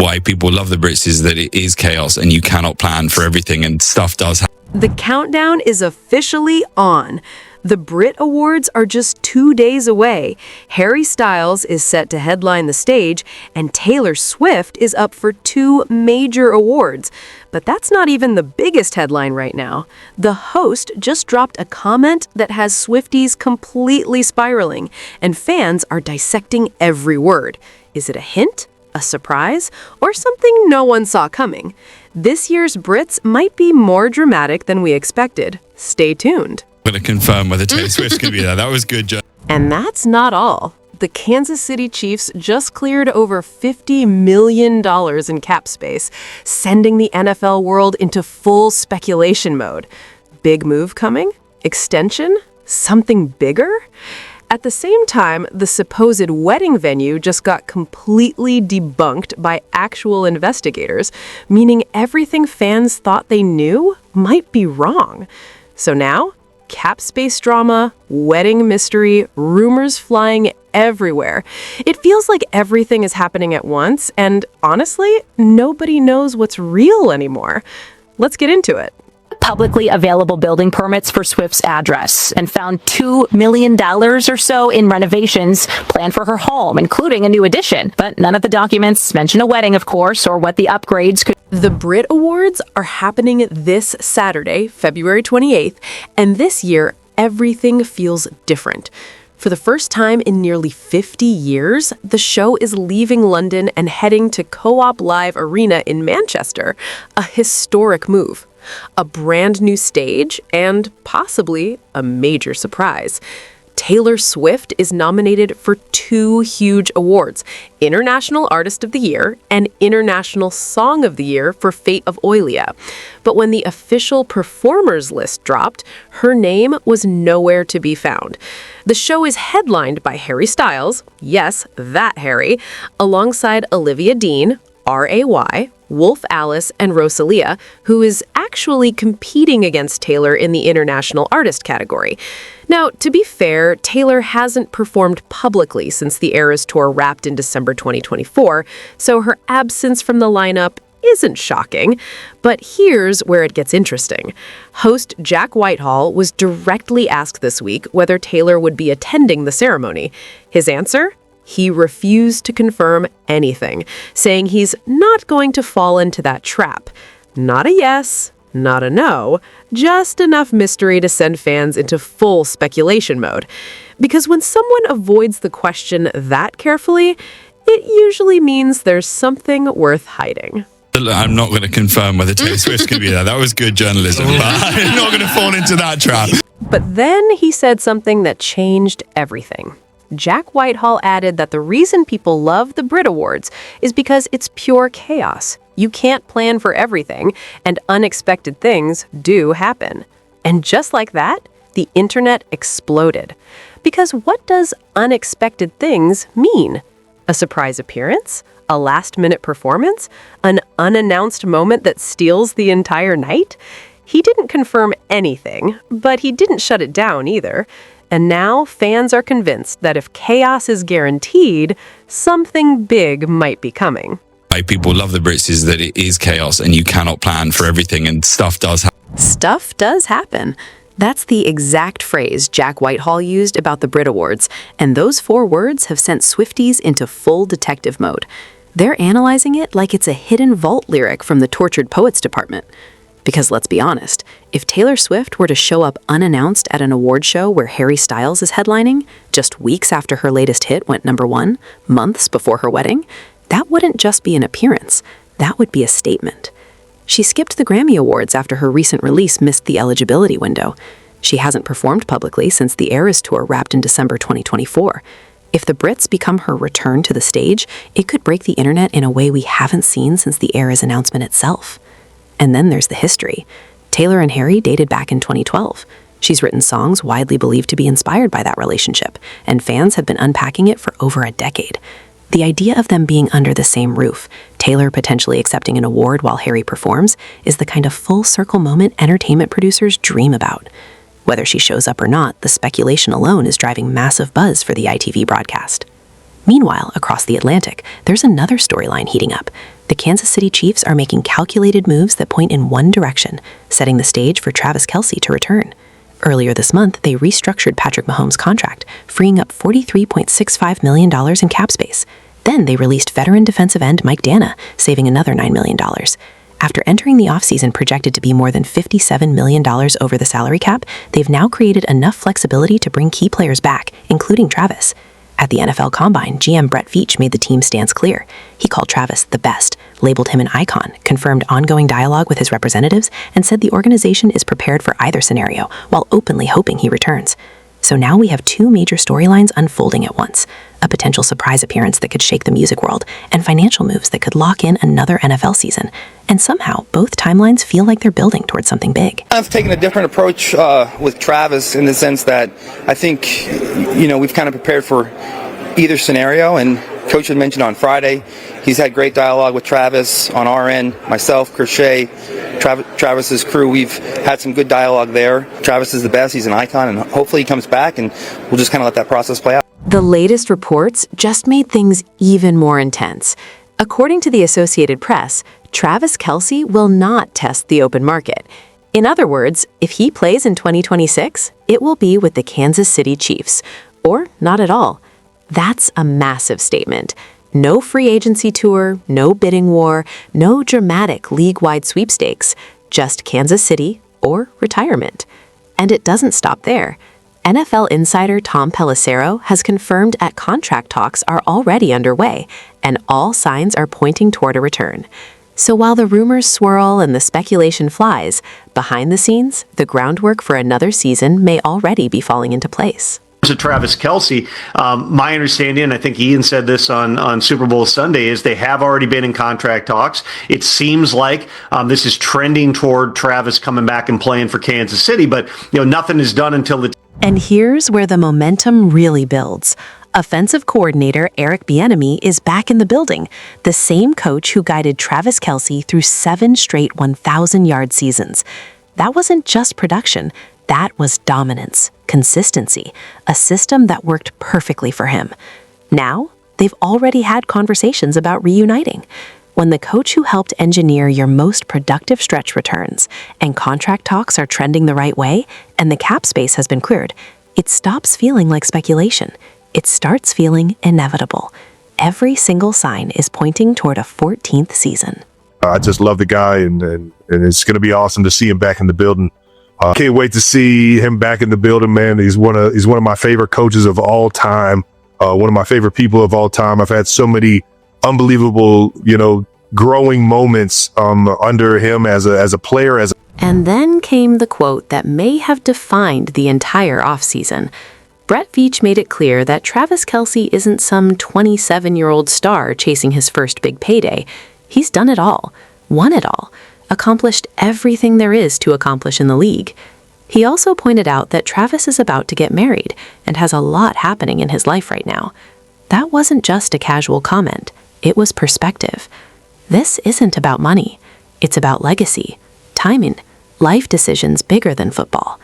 Why people love the Brits is that it is chaos and you cannot plan for everything, and stuff does happen. The countdown is officially on. The BRIT Awards are just 2 days away. Harry Styles is set to headline the stage, and Taylor Swift is up for 2 major awards. But that's not even the biggest headline right now. The host just dropped a comment that has Swifties completely spiraling, and fans are dissecting every word. Is it a hint? A surprise? Or something no one saw coming? This year's Brits might be more dramatic than we expected. Stay tuned. I'm going to confirm whether Taylor Swift's going to be there. That was good, John. And that's not all. The Kansas City Chiefs just cleared over $50 million in cap space, sending the NFL world into full speculation mode. Big move coming? Extension? Something bigger? At the same time, the supposed wedding venue just got completely debunked by actual investigators, meaning everything fans thought they knew might be wrong. So now, cap space drama, wedding mystery, rumors flying everywhere. It feels like everything is happening at once, and honestly, nobody knows what's real anymore. Let's get into it. Publicly available building permits for Swift's address and found $2 million or so in renovations planned for her home, including a new addition. But none of the documents mention a wedding, of course, or what the upgrades could. The BRIT Awards are happening this Saturday, February 28th, and this year, everything feels different. For the first time in nearly 50 years, the show is leaving London and heading to Co-op Live Arena in Manchester, a historic move. A brand new stage, and possibly a major surprise. Taylor Swift is nominated for 2 huge awards, International Artist of the Year and International Song of the Year for Fate of Oilia. But when the official performers list dropped, her name was nowhere to be found. The show is headlined by Harry Styles, yes, that Harry, alongside Olivia Dean, R.A.Y., Wolf Alice, and Rosalia, who is actually competing against Taylor in the International Artist category. Now, to be fair, Taylor hasn't performed publicly since the Eras Tour wrapped in December 2024, so her absence from the lineup isn't shocking. But here's where it gets interesting. Host Jack Whitehall was directly asked this week whether Taylor would be attending the ceremony. His answer? He refused to confirm anything, saying he's not going to fall into that trap. Not a yes, not a no, just enough mystery to send fans into full speculation mode. Because when someone avoids the question that carefully, it usually means there's something worth hiding. I'm not going to confirm whether Taylor Swift's going to be there. That was good journalism, but I'm not going to fall into that trap. But then he said something that changed everything. Jack Whitehall added that the reason people love the BRIT Awards is because it's pure chaos. You can't plan for everything, and unexpected things do happen. And just like that, the internet exploded. Because what does unexpected things mean? A surprise appearance? A last-minute performance? An unannounced moment that steals the entire night? He didn't confirm anything, but he didn't shut it down either. And now fans are convinced that if chaos is guaranteed, something big might be coming. Why people love the Brits is that it is chaos and you cannot plan for everything, and stuff does happen. Stuff does happen. That's the exact phrase Jack Whitehall used about the BRIT Awards, and those 4 words have sent Swifties into full detective mode. They're analyzing it like it's a hidden vault lyric from the Tortured Poets Department. Because let's be honest, if Taylor Swift were to show up unannounced at an award show where Harry Styles is headlining, just weeks after her latest hit went #1, months before her wedding, that wouldn't just be an appearance, that would be a statement. She skipped the Grammy Awards after her recent release missed the eligibility window. She hasn't performed publicly since the Eras Tour wrapped in December 2024. If the Brits become her return to the stage, it could break the internet in a way we haven't seen since the Eras announcement itself. And then there's the history. Taylor and Harry dated back in 2012. She's written songs widely believed to be inspired by that relationship, and fans have been unpacking it for over a decade. The idea of them being under the same roof, Taylor potentially accepting an award while Harry performs, is the kind of full-circle moment entertainment producers dream about. Whether she shows up or not, the speculation alone is driving massive buzz for the ITV broadcast. Meanwhile, across the Atlantic, there's another storyline heating up. The Kansas City Chiefs are making calculated moves that point in one direction, setting the stage for Travis Kelce to return. Earlier this month, they restructured Patrick Mahomes' contract, freeing up $43.65 million in cap space. Then they released veteran defensive end Mike Dana, saving another $9 million. After entering the offseason projected to be more than $57 million over the salary cap, they've now created enough flexibility to bring key players back, including Travis. At the NFL Combine, GM BRIT Awards made the team's stance clear. He called Travis the best, labeled him an icon, confirmed ongoing dialogue with his representatives, and said the organization is prepared for either scenario, while openly hoping he returns. So now we have two major storylines unfolding at once: a potential surprise appearance that could shake the music world, and financial moves that could lock in another NFL season. And somehow, both timelines feel like they're building towards something big. I've taken a different approach with Travis in the sense that I think, we've kind of prepared for either scenario. And Coach had mentioned on Friday, he's had great dialogue with Travis on our end, myself, Crochet, Travis's crew. We've had some good dialogue there. Travis is the best. He's an icon, and hopefully he comes back, and we'll just kind of let that process play out. The latest reports just made things even more intense. According to the Associated Press, Travis Kelce will not test the open market. In other words, if he plays in 2026, it will be with the Kansas City Chiefs, or not at all. That's a massive statement. No free agency tour, no bidding war, no dramatic league-wide sweepstakes, just Kansas City or retirement. And it doesn't stop there. NFL insider Tom Pelissero has confirmed that contract talks are already underway, and all signs are pointing toward a return. So while the rumors swirl and the speculation flies, behind the scenes, the groundwork for another season may already be falling into place. To Travis Kelce, my understanding, and I think Ian said this on Super Bowl Sunday, is they have already been in contract talks. It seems like this is trending toward Travis coming back and playing for Kansas City, but nothing is done until the... And here's where the momentum really builds. Offensive coordinator Eric Bieniemy is back in the building, the same coach who guided Travis Kelce through 7 straight 1,000-yard seasons. That wasn't just production. That was dominance, consistency, a system that worked perfectly for him. Now, they've already had conversations about reuniting. When the coach who helped engineer your most productive stretch returns, and contract talks are trending the right way, and the cap space has been cleared, it stops feeling like speculation. It starts feeling inevitable. Every single sign is pointing toward a 14th season. I just love the guy, and it's going to be awesome to see him back in the building. Can't wait to see him back in the building, man. He's one of my favorite coaches of all time. One of my favorite people of all time. I've had so many unbelievable, growing moments under him as a player. And then came the quote that may have defined the entire offseason. BRIT Awards made it clear that Travis Kelce isn't some 27-year-old star chasing his first big payday. He's done it all, won it all, accomplished everything there is to accomplish in the league. He also pointed out that Travis is about to get married and has a lot happening in his life right now. That wasn't just a casual comment. It was perspective. This isn't about money. It's about legacy, timing, life decisions bigger than football.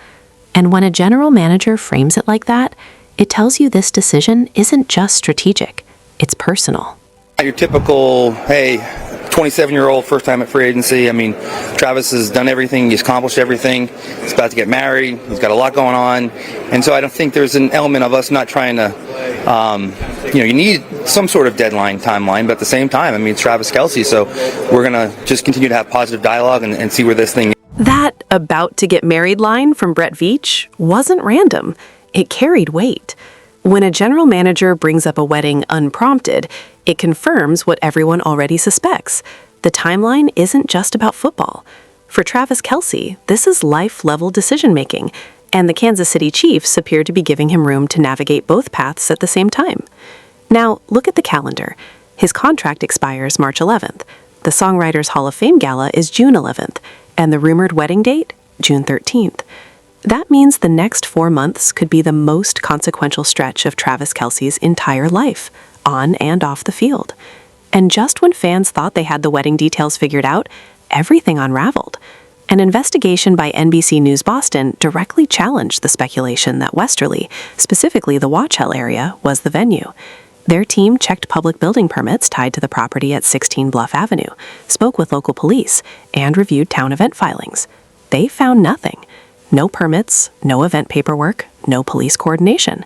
And when a general manager frames it like that, it tells you this decision isn't just strategic. It's personal. Your typical, hey, 27-year-old, first time at free agency. I mean, Travis has done everything. He's accomplished everything. He's about to get married. He's got a lot going on. And so I don't think there's an element of us not trying to, you need some sort of deadline, timeline, but at the same time, I mean, it's Travis Kelce. So we're going to just continue to have positive dialogue and see where this thing. That about to get married line from BRIT Awards wasn't random. It carried weight. When a general manager brings up a wedding unprompted, it confirms what everyone already suspects. The timeline isn't just about football. For Travis Kelce, this is life-level decision-making, and the Kansas City Chiefs appear to be giving him room to navigate both paths at the same time. Now, look at the calendar. His contract expires March 11th. The Songwriters Hall of Fame Gala is June 11th, and the rumored wedding date, June 13th. That means the next 4 months could be the most consequential stretch of Travis Kelce's entire life, on and off the field. And just when fans thought they had the wedding details figured out, everything unraveled. An investigation by NBC News Boston directly challenged the speculation that Westerly, specifically the Watch Hill area, was the venue. Their team checked public building permits tied to the property at 16 Bluff Avenue, spoke with local police, and reviewed town event filings. They found nothing. No permits, no event paperwork, no police coordination.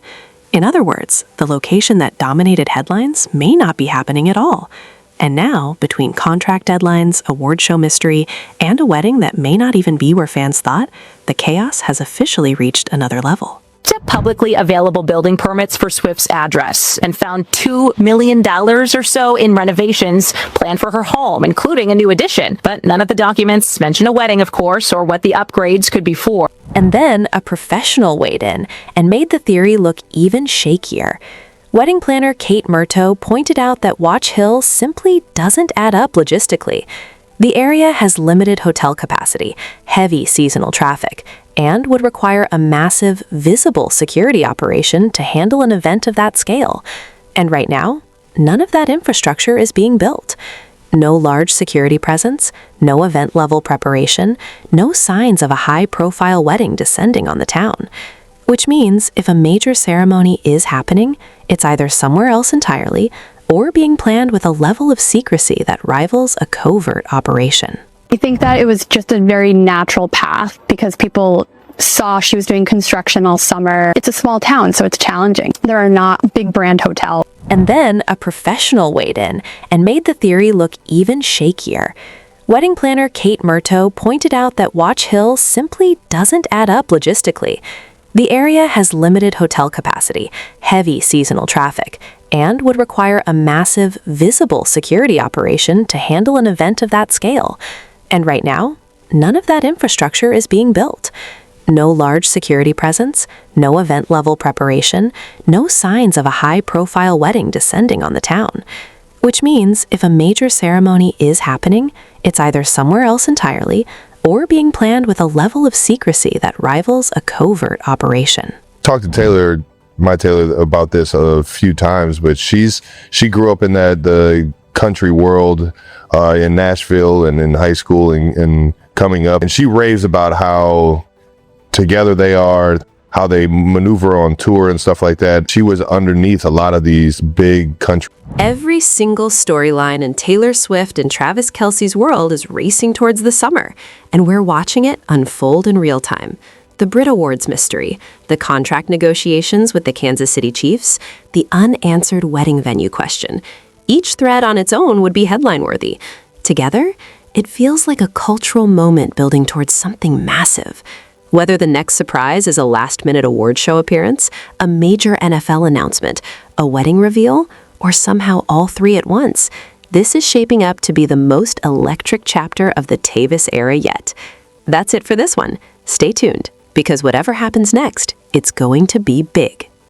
In other words, the location that dominated headlines may not be happening at all. And now, between contract deadlines, award show mystery, and a wedding that may not even be where fans thought, the chaos has officially reached another level. Checked publicly available building permits for Swift's address and found $2 million or so in renovations planned for her home, including a new addition. But none of the documents mention a wedding, of course, or what the upgrades could be for. And then a professional weighed in and made the theory look even shakier. Wedding planner Kate Murto pointed out that Watch Hill simply doesn't add up logistically. The area has limited hotel capacity, heavy seasonal traffic, and would require a massive, visible security operation to handle an event of that scale. And right now, none of that infrastructure is being built. No large security presence, no event-level preparation, no signs of a high-profile wedding descending on the town. Which means if a major ceremony is happening, it's either somewhere else entirely or being planned with a level of secrecy that rivals a covert operation. I think that it was just a very natural path because people saw she was doing construction all summer. It's a small town, so it's challenging. There are not big brand hotels. And then a professional weighed in and made the theory look even shakier. Wedding planner Kate Murto pointed out that Watch Hill simply doesn't add up logistically. The area has limited hotel capacity, heavy seasonal traffic, and would require a massive, visible security operation to handle an event of that scale. And right now, none of that infrastructure is being built. No large security presence, no event-level preparation, no signs of a high-profile wedding descending on the town. Which means if a major ceremony is happening, it's either somewhere else entirely or being planned with a level of secrecy that rivals a covert operation. Talked to my Taylor, about this a few times, but she grew up in the country world in Nashville and in high school and coming up, and she raves about how together they are, how they maneuver on tour and stuff like that. She was underneath a lot of these big country. Every single storyline in Taylor Swift and Travis Kelce's world is racing towards the summer, and we're watching it unfold in real time. The BRIT Awards mystery, the contract negotiations with the Kansas City Chiefs, the unanswered wedding venue question. Each thread on its own would be headline-worthy. Together, it feels like a cultural moment building towards something massive. Whether the next surprise is a last-minute award show appearance, a major NFL announcement, a wedding reveal, or somehow all three at once, this is shaping up to be the most electric chapter of the Tavis era yet. That's it for this one. Stay tuned, because whatever happens next, it's going to be big.